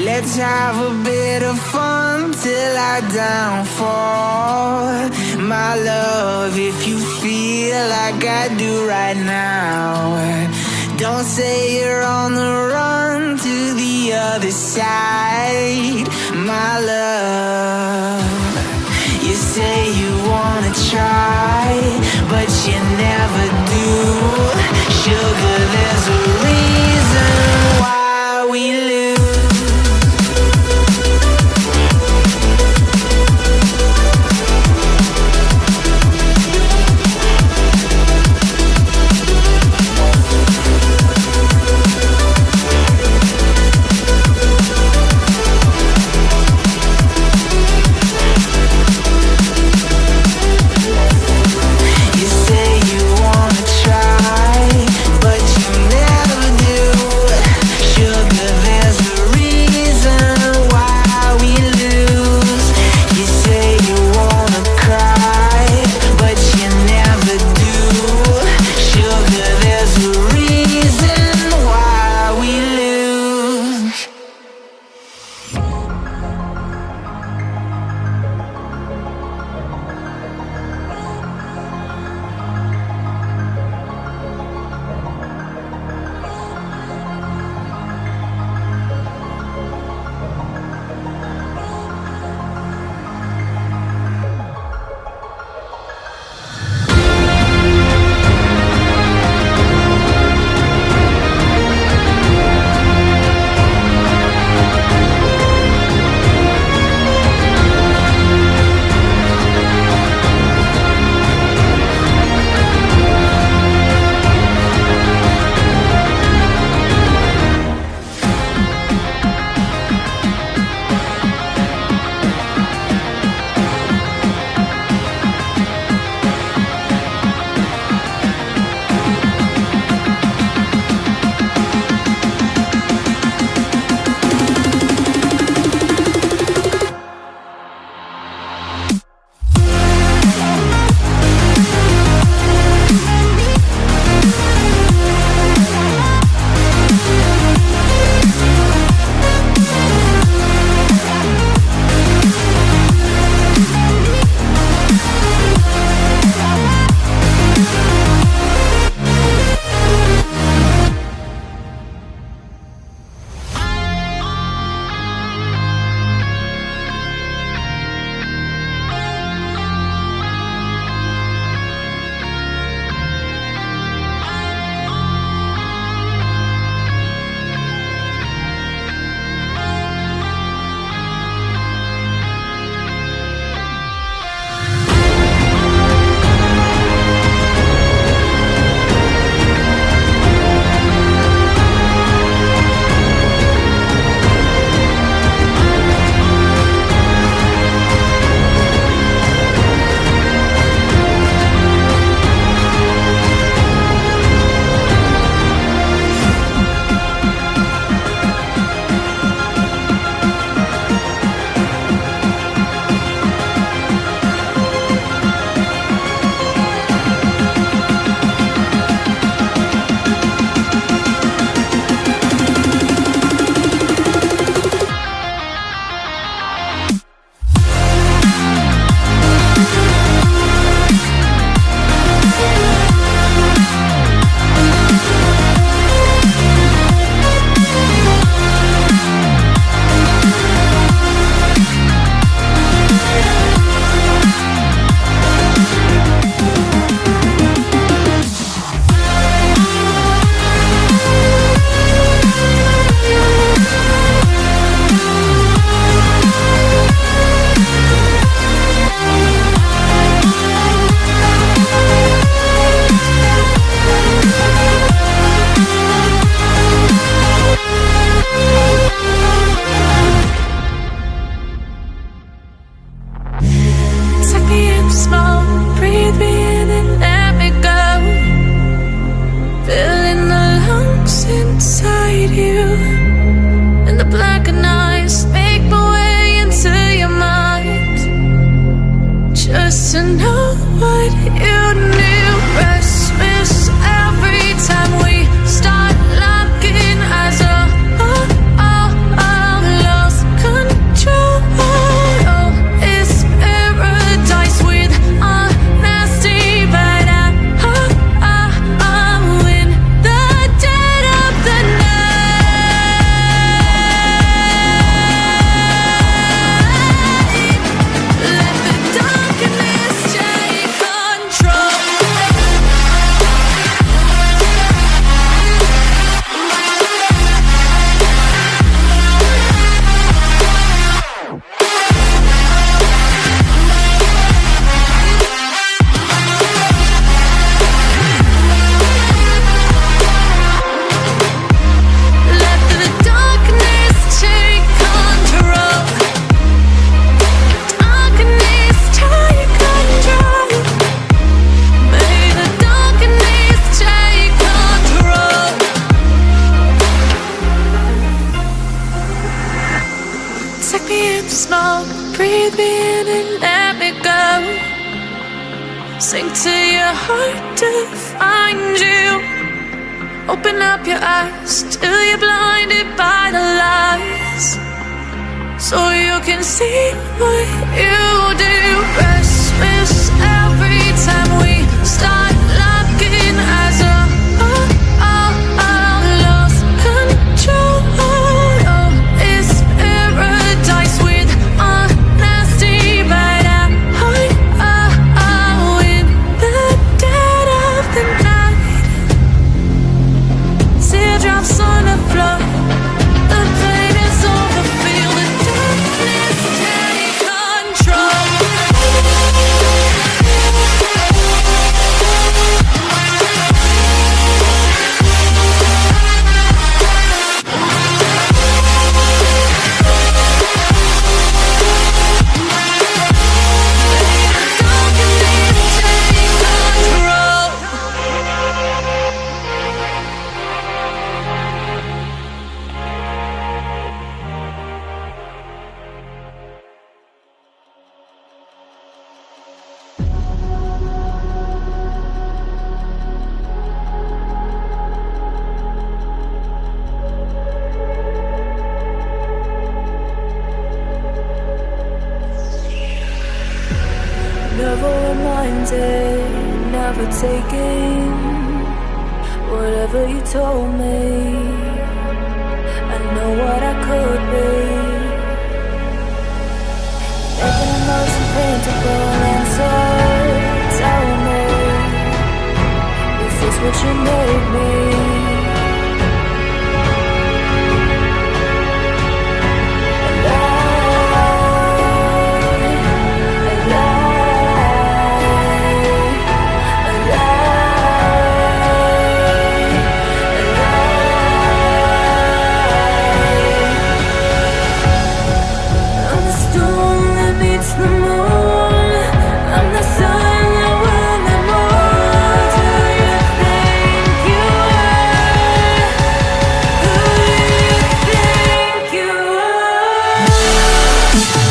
Let's have a bit of fun till I downfall. My love, if you feel like I do right now, don't say you're on the run to the other side. My love, you say you wanna try, but you never do. Sugar, there's a reason why we lose. There's Take me in the smoke, breathe me in and let me go. Sink to your heart to find you. Open up your eyes till you're blinded by the lies, so you can see what you do. Restless every time we start locking eyes. Lost control. Oh, it's paradise with honesty, but in the dead of the night. Teardrops on the floor. The pain is over. Feel the darkness take control. Never reminded, never taking whatever you told me. I know what I could be, making emotion paintable and so tell me, is this what you made me? You